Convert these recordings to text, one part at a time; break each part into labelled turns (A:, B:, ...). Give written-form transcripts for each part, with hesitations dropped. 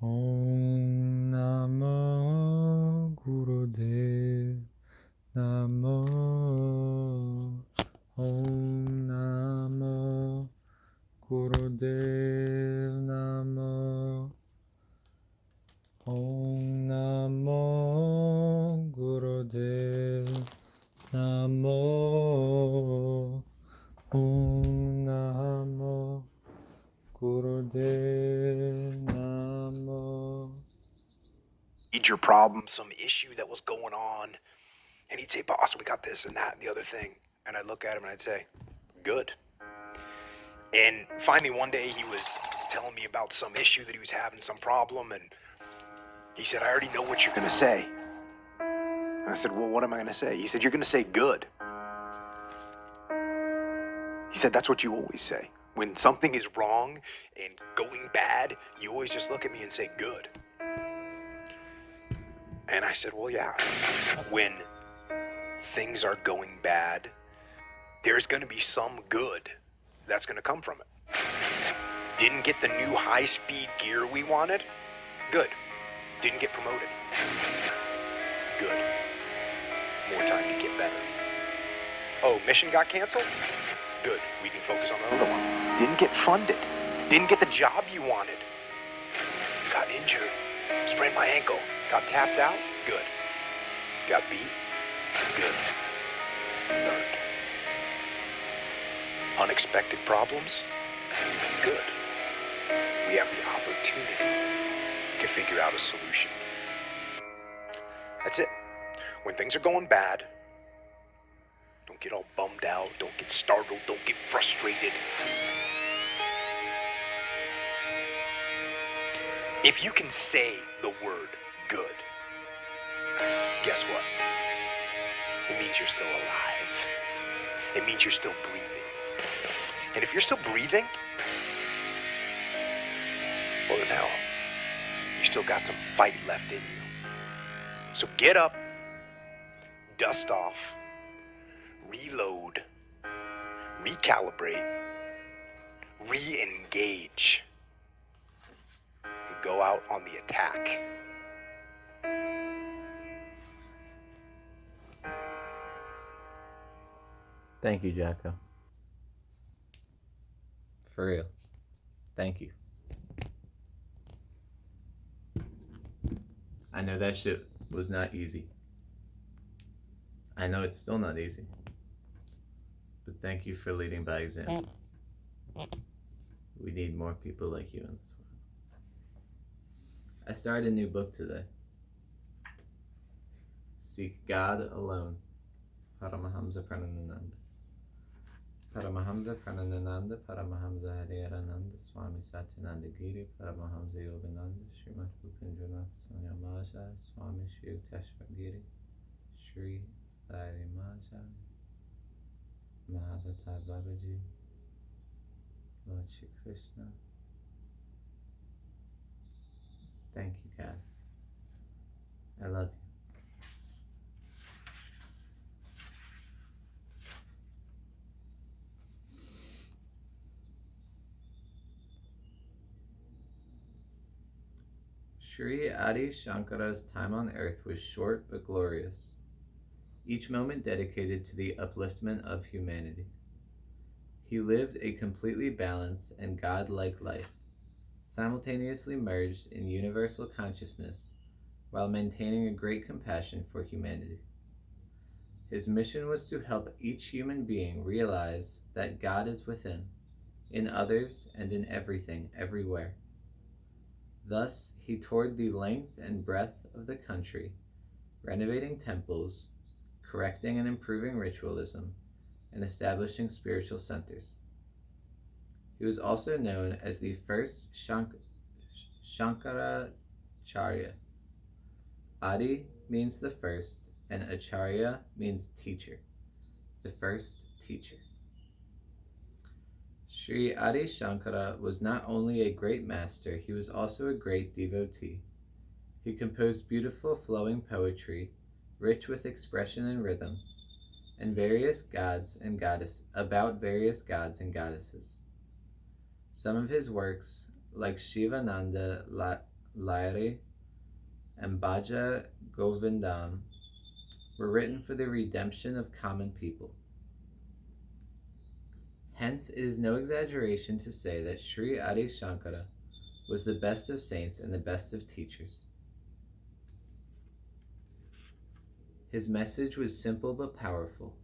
A: Om Namo Gurudev Namo. Om Namo Gurudev Namo. Om Namo Gurudev Namo. Om Namo Gurudev Namo.
B: Major problem, some issue that was going on, and he'd say, "Boss, we got this and that and the other thing," and I'd look at him and I'd say, "Good." And finally one day he was telling me about some issue that he was having, some problem, and he said, "I already know what you're going to say." And I said, "Well, what am I going to say?" He said, "You're going to say good." He said, "That's what you always say. When something is wrong and going bad, you always just look at me and say good." And I said, "Well, yeah, when things are going bad, there's going to be some good that's going to come from it. Didn't get the new high-speed gear we wanted? Good. Didn't get promoted? Good. More time to get better. Oh, mission got canceled? Good. We can focus on another one. Didn't get funded. Didn't get the job you wanted. Got injured. Sprained my ankle. Got tapped out? Good. Got beat? Good. You learned. Unexpected problems? Good. We have the opportunity to figure out a solution. That's it. When things are going bad, don't get all bummed out, don't get startled, don't get frustrated. If you can say the word good, guess what? It means you're still alive. It means you're still breathing. And if you're still breathing, well, then hell, you still got some fight left in you. So get up, dust off, reload, recalibrate, re-engage, and go out on the attack.
A: Thank you, Jacko. For real. Thank you. I know that shit was not easy. I know it's still not easy. But thank you for leading by example. We need more people like you in this world. I started a new book today. Seek God Alone. Paramahamsa Pranananda. Paramahamsa Pranananda, Paramahamsa Hariharananda, Swami Satyananda Giri, Paramahamsa Yogananda, Srimad Rupendranath Sanyamaja, Swami Shri Yukteswar Giri, Shri Larry Maja, Mahavatar Babaji, Lord Shri Krishna. Thank you, God. I love you. Sri Adi Shankara's time on earth was short but glorious, each moment dedicated to the upliftment of humanity. He lived a completely balanced and God-like life, simultaneously merged in universal consciousness while maintaining a great compassion for humanity. His mission was to help each human being realize that God is within, in others, and in everything, everywhere. Thus, he toured the length and breadth of the country, renovating temples, correcting and improving ritualism, and establishing spiritual centers. He was also known as the first Shankaracharya. Adi means the first, and Acharya means teacher, the first teacher. Sri Adi Shankara was not only a great master, he was also a great devotee. He composed beautiful flowing poetry, rich with expression and rhythm, and various gods and goddesses about various gods and goddesses. Some of his works, like Shivananda Lyre, and Bhaja Govindam were written for the redemption of common people. Hence, it is no exaggeration to say that Sri Adi Shankara was the best of saints and the best of teachers. His message was simple but powerful.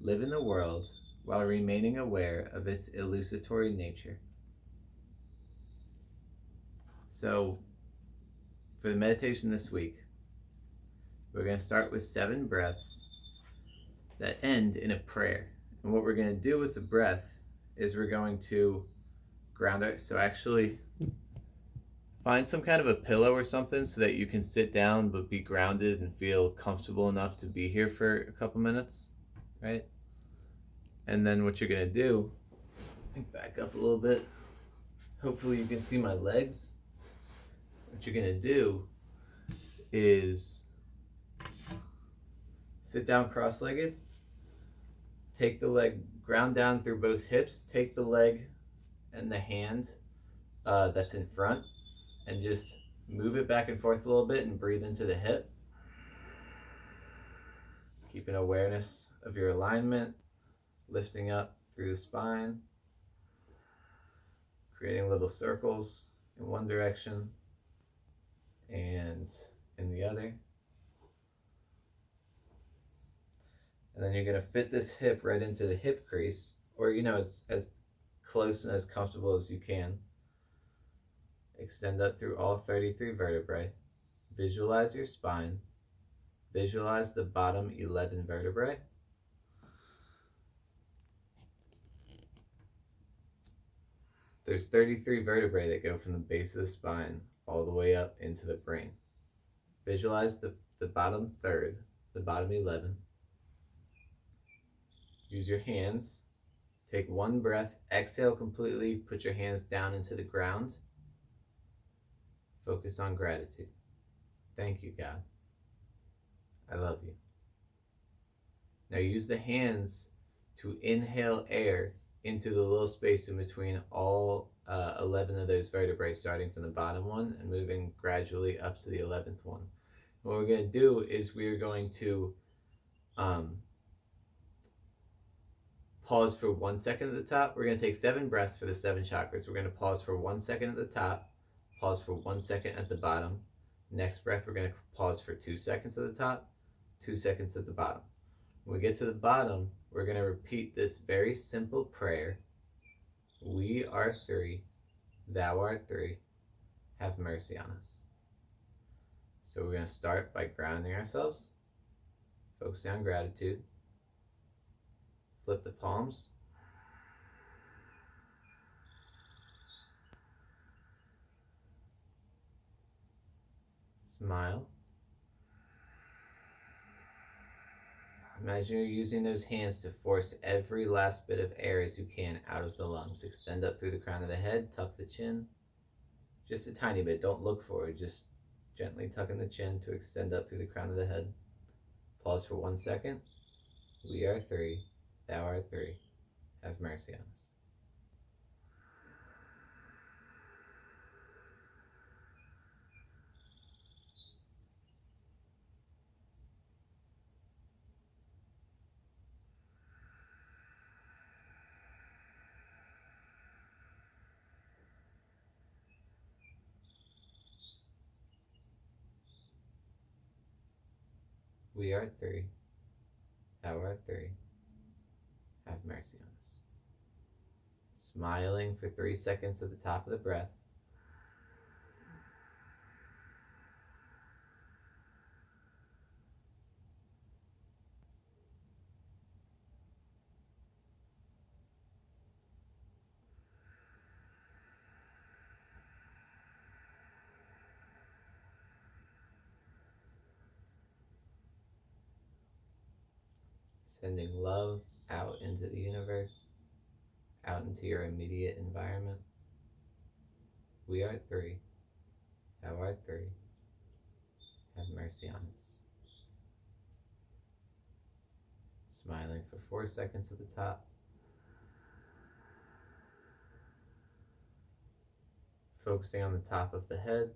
A: Live in the world while remaining aware of its illusory nature. So, for the meditation this week, we're going to start with 7 breaths that end in a prayer. And what we're going to do with the breath is we're going to ground it. So actually find some kind of a pillow or something so that you can sit down but be grounded and feel comfortable enough to be here for a couple minutes, right? And then what you're going to do, back up a little bit. Hopefully you can see my legs. What you're going to do is sit down cross-legged, take the leg, ground down through both hips, take the leg and the hand that's in front and just move it back and forth a little bit and breathe into the hip. Keep an awareness of your alignment, lifting up through the spine, creating little circles in one direction and in the other. And then you're going to fit this hip right into the hip crease, or as close and as comfortable as you can. Extend up through all 33 vertebrae. Visualize your spine. Visualize the bottom 11 vertebrae. There's 33 vertebrae that go from the base of the spine all the way up into the brain. Visualize the bottom third, the bottom 11. Use your hands. Take one breath. Exhale completely. Put your hands down into the ground. Focus on gratitude. Thank you, God. I love you. Now use the hands to inhale air into the little space in between all 11 of those vertebrae, starting from the bottom one and moving gradually up to the 11th one. What we're going to do is we're going to pause for 1 second at the top. We're going to take 7 breaths for the 7 chakras. We're going to pause for 1 second at the top, pause for 1 second at the bottom. Next breath, we're going to pause for 2 seconds at the top, 2 seconds at the bottom. When we get to the bottom, we're going to repeat this very simple prayer. We are 3, thou art 3, have mercy on us. So we're going to start by grounding ourselves, focusing on gratitude. Flip the palms. Smile. Imagine you're using those hands to force every last bit of air as you can out of the lungs. Extend up through the crown of the head, tuck the chin. Just a tiny bit, don't look forward, just gently tucking the chin to extend up through the crown of the head. Pause for 1 second. We are 3, thou art 3, have mercy on us. We are 3, thou art 3, have mercy on us. Smiling for 3 seconds at the top of the breath. Sending love out into the universe, out into your immediate environment. We are 3, thou art 3, have mercy on us. Smiling for 4 seconds at the top. focusing on the top of the head.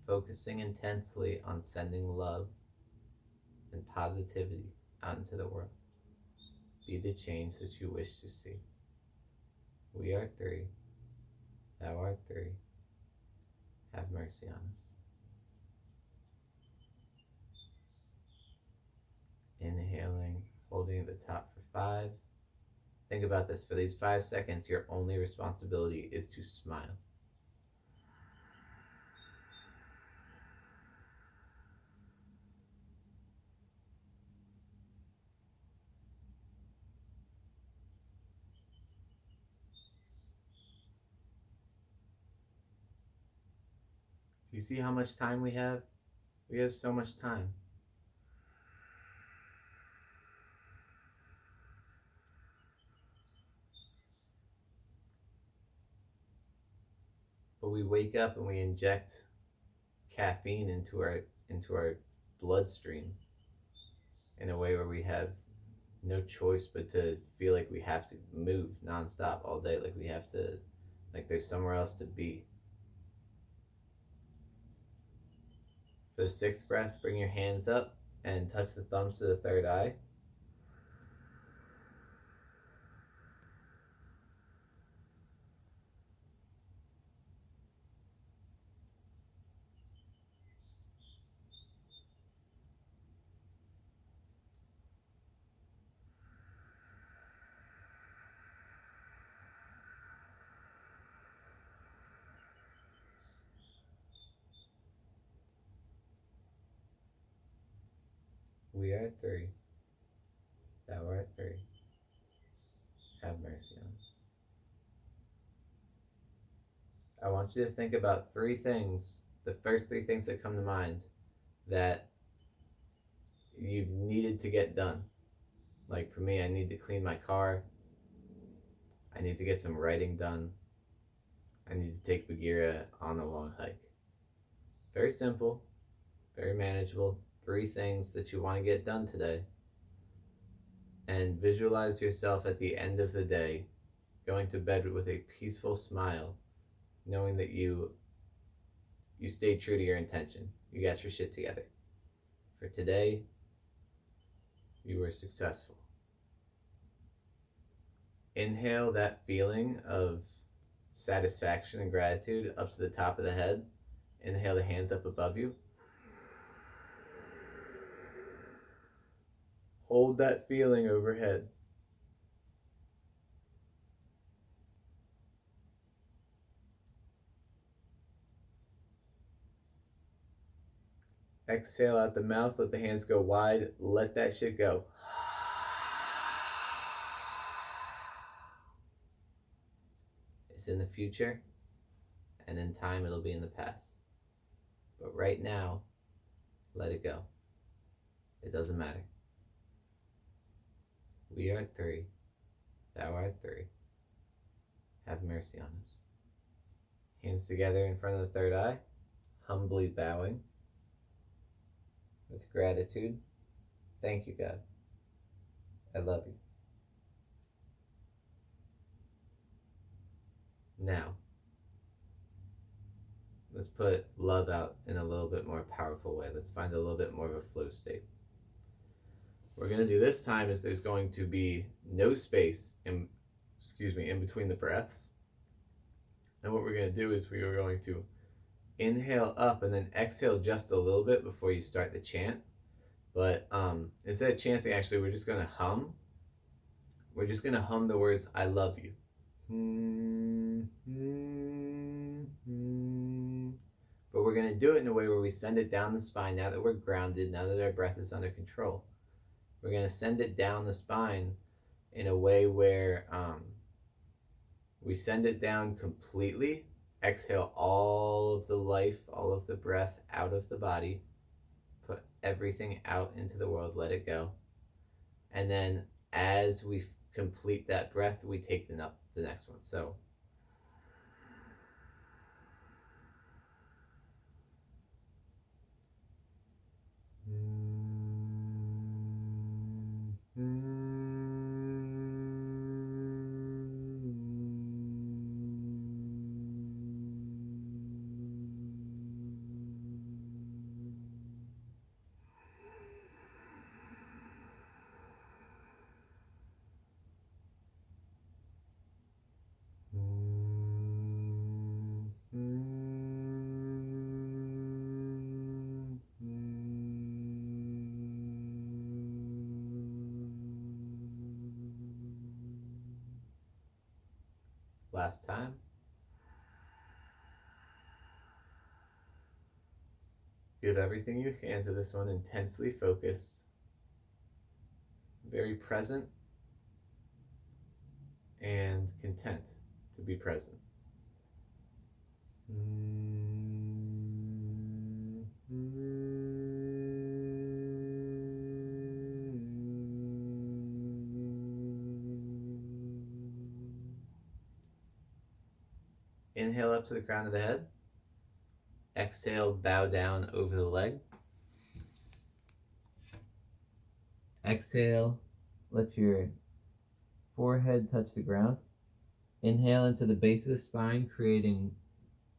A: Focusing intensely on sending love and positivity out into the world. Be the change that you wish to see. We are three. Thou art three. Have mercy on us. Inhaling, holding at the top for 5. Think about this. For these 5 seconds, your only responsibility is to smile. Do you see how much time we have? We have so much time. But we wake up and we inject caffeine into our bloodstream in a way where we have no choice but to feel like we have to move nonstop all day, like we have to, like there's somewhere else to be. For the 6th breath, bring your hands up and touch the thumbs to the third eye. We are three. Thou art three. Have mercy on us. I want you to think about 3 things, the first 3 things that come to mind that you've needed to get done. Like for me, I need to clean my car. I need to get some writing done. I need to take Bagheera on a long hike. Very simple, very manageable. 3 things that you want to get done today. And visualize yourself at the end of the day going to bed with a peaceful smile, knowing that you stayed true to your intention. You got your shit together. For today, you were successful. Inhale that feeling of satisfaction and gratitude up to the top of the head. Inhale the hands up above you. Hold that feeling overhead. Exhale out the mouth, let the hands go wide, let that shit go. It's in the future, and in time it'll be in the past. But right now, let it go. It doesn't matter. We are three. Thou art three. Have mercy on us. Hands together in front of the third eye, humbly bowing with gratitude. Thank you, God. I love you. Now, let's put love out in a little bit more powerful way. Let's find a little bit more of a flow state. What we're going to do this time is there's going to be no space in between the breaths. And what we're going to do is we are going to inhale up and then exhale just a little bit before you start the chant. But instead of chanting, actually, we're just going to hum. We're just going to hum the words, I love you. But we're going to do it in a way where we send it down the spine now that we're grounded, now that our breath is under control. We're going to send it down the spine in a way where we send it down completely. Exhale all of the life, all of the breath out of the body. Put everything out into the world. Let it go. And then as we complete that breath, we take the next one. So last time. Give everything you can to this one, intensely focused, very present, and content to be present. Inhale up to the crown of the head. Exhale, bow down over the leg. Exhale, let your forehead touch the ground. Inhale into the base of the spine, creating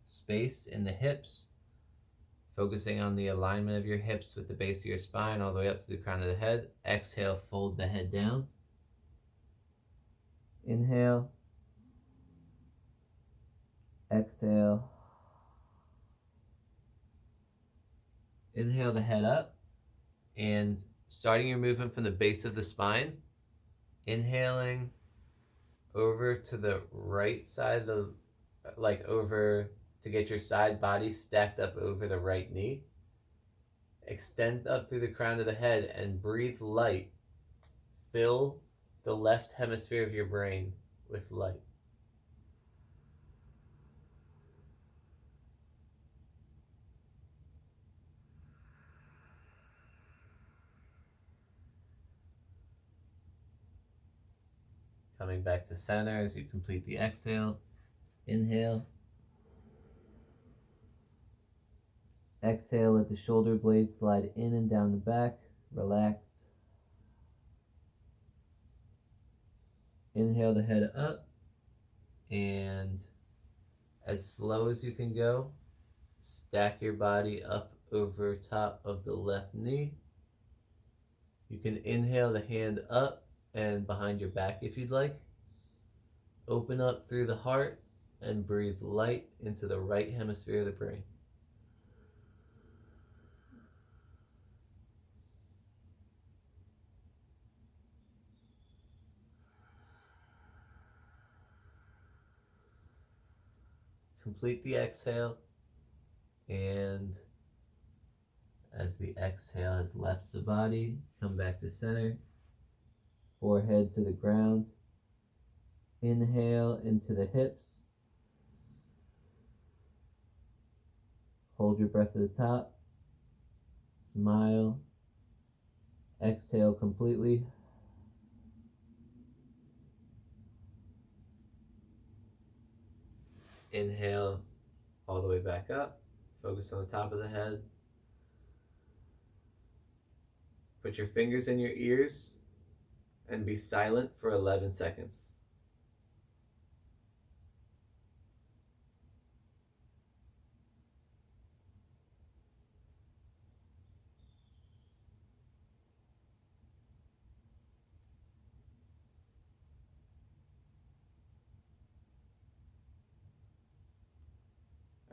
A: space in the hips, focusing on the alignment of your hips with the base of your spine all the way up to the crown of the head. Exhale, fold the head down. Inhale. Exhale. Inhale the head up, and starting your movement from the base of the spine, inhaling over to the right side of the, like over to get your side body stacked up over the right knee. Extend up through the crown of the head and breathe light. Fill the left hemisphere of your brain with light. Coming back to center as you complete the exhale. Inhale. Exhale, let the shoulder blades slide in and down the back. Relax. Inhale the head up, and as slow as you can go, stack your body up over top of the left knee. You can inhale the hand up and behind your back if you'd like. Open up through the heart and breathe light into the right hemisphere of the brain. Complete the exhale, and as the exhale has left the body, come back to center. Forehead to the ground. Inhale into the hips. Hold your breath at the top. Smile. Exhale completely. Inhale all the way back up. Focus on the top of the head. Put your fingers in your ears and be silent for 11 seconds.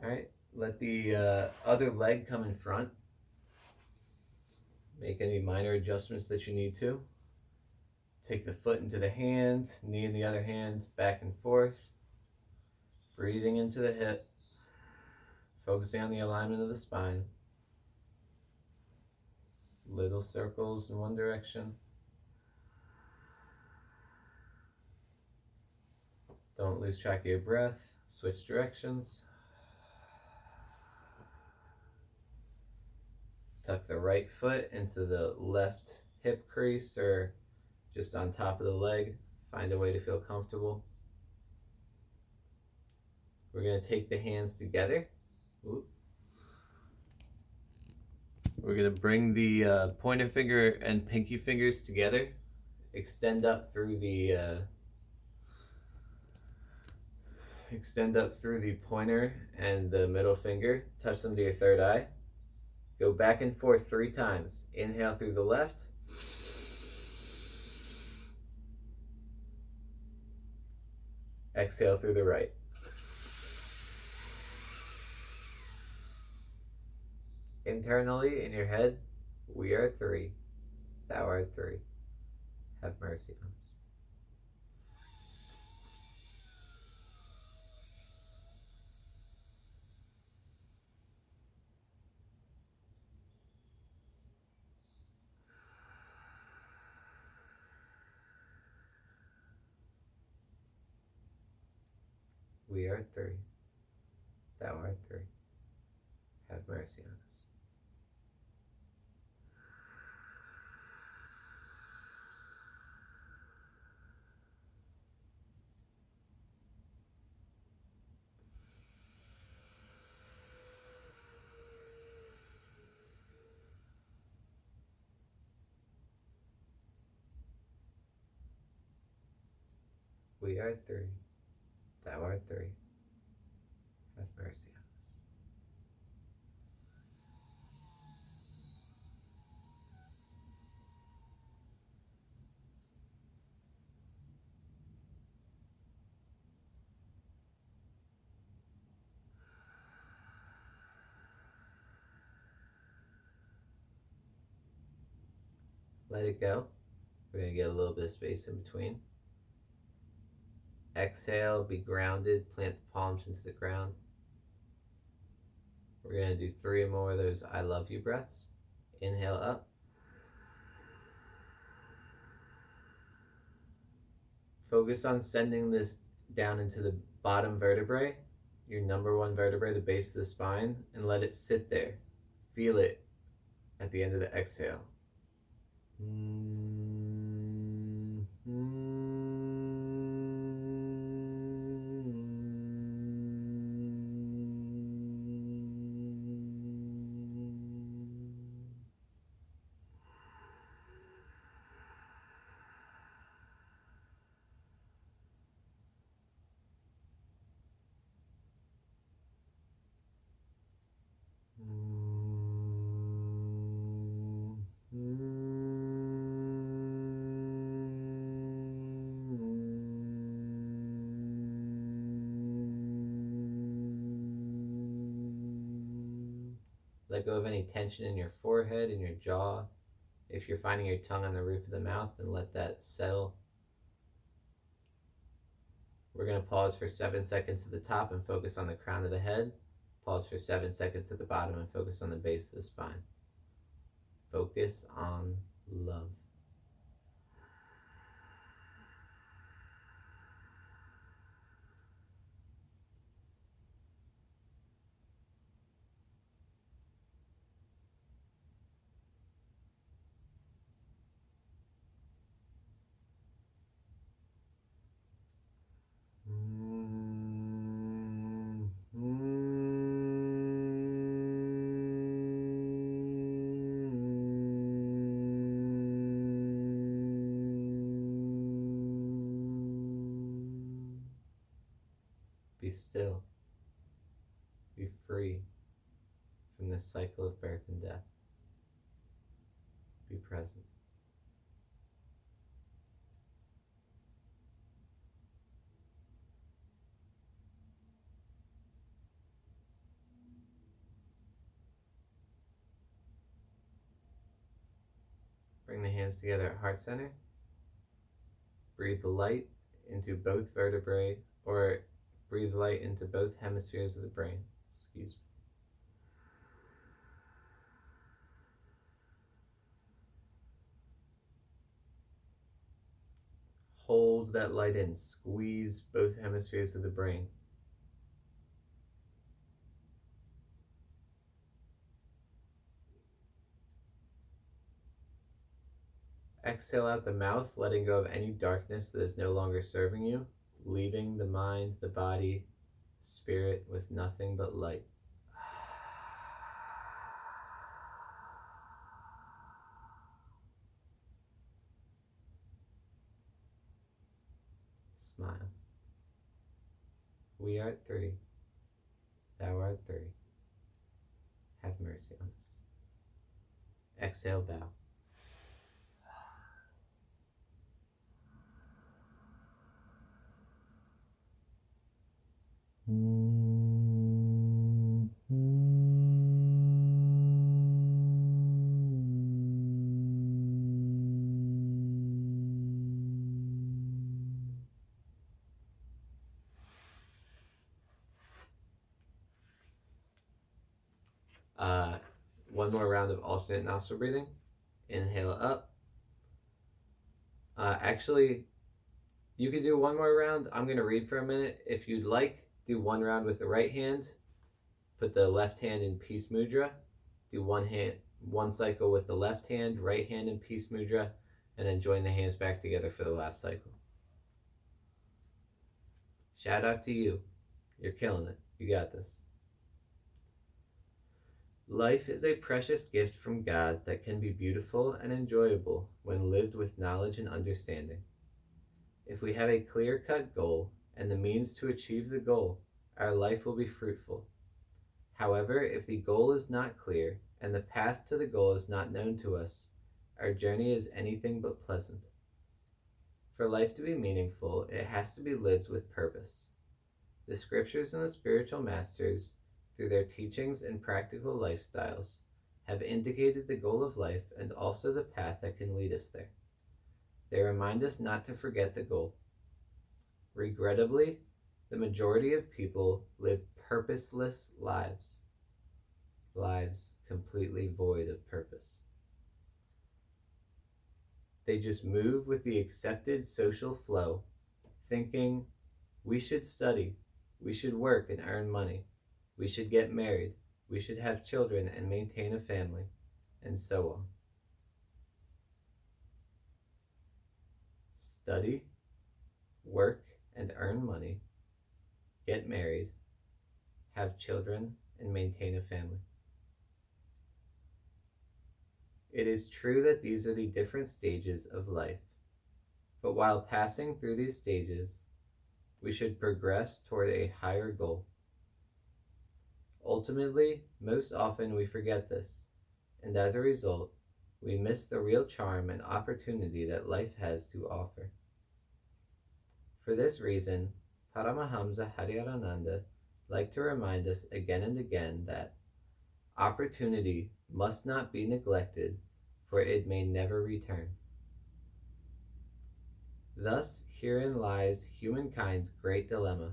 A: All right, let the other leg come in front. Make any minor adjustments that you need to. Take the foot into the hand, knee in the other hand, back and forth. Breathing into the hip, focusing on the alignment of the spine. Little circles in one direction. Don't lose track of your breath. Switch directions. Tuck the right foot into the left hip crease or just on top of the leg. Find a way to feel comfortable. We're going to take the hands together. Ooh. We're going to bring the pointer finger and pinky fingers together. Extend up through the pointer and the middle finger. Touch them to your third eye. Go back and forth 3 times. Inhale through the left. Exhale through the right. Internally, in your head, we are 3. Thou art 3. Have mercy on us. We are 3. Thou art 3. Have mercy on us. We are 3. Thou art 3. Have mercy on us. Let it go. We're going to get a little bit of space in between. Exhale, be grounded, plant the palms into the ground. We're going to do 3 more of those I love you breaths. Inhale up. Focus on sending this down into the bottom vertebrae, your number 1 vertebrae, the base of the spine, and let it sit there. Feel it at the end of the exhale. Let go of any tension in your forehead and your jaw. If you're finding your tongue on the roof of the mouth, then let that settle. We're going to pause for 7 seconds at the top and focus on the crown of the head. Pause for 7 seconds at the bottom and focus on the base of the spine. Focus on love. Be still. Be free from this cycle of birth and death. Be present. Bring the hands together at heart center. Breathe the light into both vertebrae, or breathe light into both hemispheres of the brain. Excuse me. Hold that light in. Squeeze both hemispheres of the brain. Exhale out the mouth, letting go of any darkness that is no longer serving you, leaving the mind, the body, spirit with nothing but light. Smile. We are at 3. Thou art 3. Have mercy on us. Exhale, bow. One more round of alternate nostril breathing. Inhale up. Actually, you can do one more round. I'm going to read for a minute. If you'd like, do one round with the right hand. Put the left hand in peace mudra. Do one cycle with the left hand, right hand in peace mudra, and then join the hands back together for the last cycle. Shout out to you. You're killing it. You got this. Life is a precious gift from God that can be beautiful and enjoyable when lived with knowledge and understanding. If we have a clear-cut goal and the means to achieve the goal, our life will be fruitful. However, if the goal is not clear and the path to the goal is not known to us, our journey is anything but pleasant. For life to be meaningful, it has to be lived with purpose. The scriptures and the spiritual masters, through their teachings and practical lifestyles, have indicated the goal of life and also the path that can lead us there. They remind us not to forget the goal. Regrettably, the majority of people live purposeless lives, lives completely void of purpose. They just move with the accepted social flow, thinking, we should study, we should work and earn money, we should get married, we should have children and maintain a family, and so on. Study, work and earn money, get married, have children, and maintain a family. It is true that these are the different stages of life, but while passing through these stages, we should progress toward a higher goal. Ultimately, most often we forget this, and as a result, we miss the real charm and opportunity that life has to offer. For this reason, Paramahamsa Hariharananda liked to remind us again and again that opportunity must not be neglected, for it may never return. Thus, herein lies humankind's great dilemma.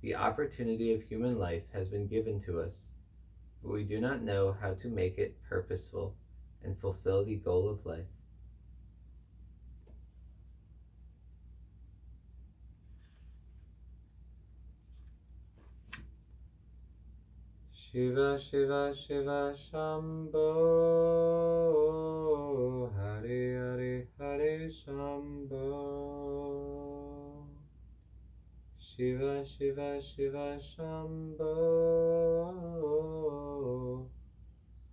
A: The opportunity of human life has been given to us, but we do not know how to make it purposeful and fulfill the goal of life. Shiva Shiva Shiva Shambho, Hare Hare Hare Shambho. Shiva Shiva Shiva Shambho,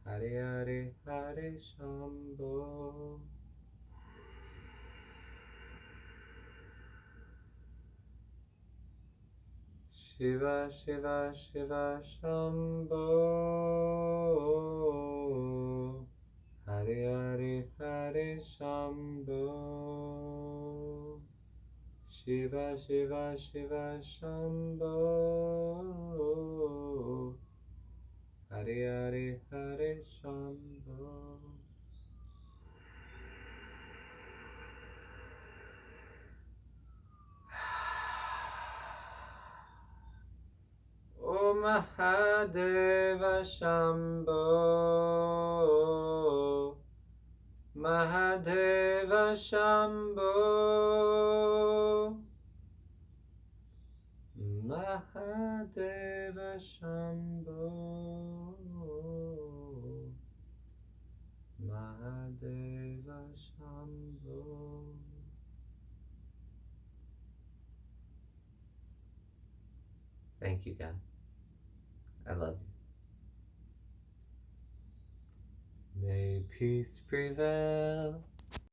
A: Hare Hare Hare Shambho. Shiva Shiva Shiva Shambho, Hare Hare Hare Shambho. Shiva Shiva Shiva Shambho, Hare Hare Hare Shambho. O Mahadeva Shambho, Mahadeva Shambho, Mahadeva Shambho, Mahadeva Shambho. humble. Thank you, God. I love you. May peace prevail.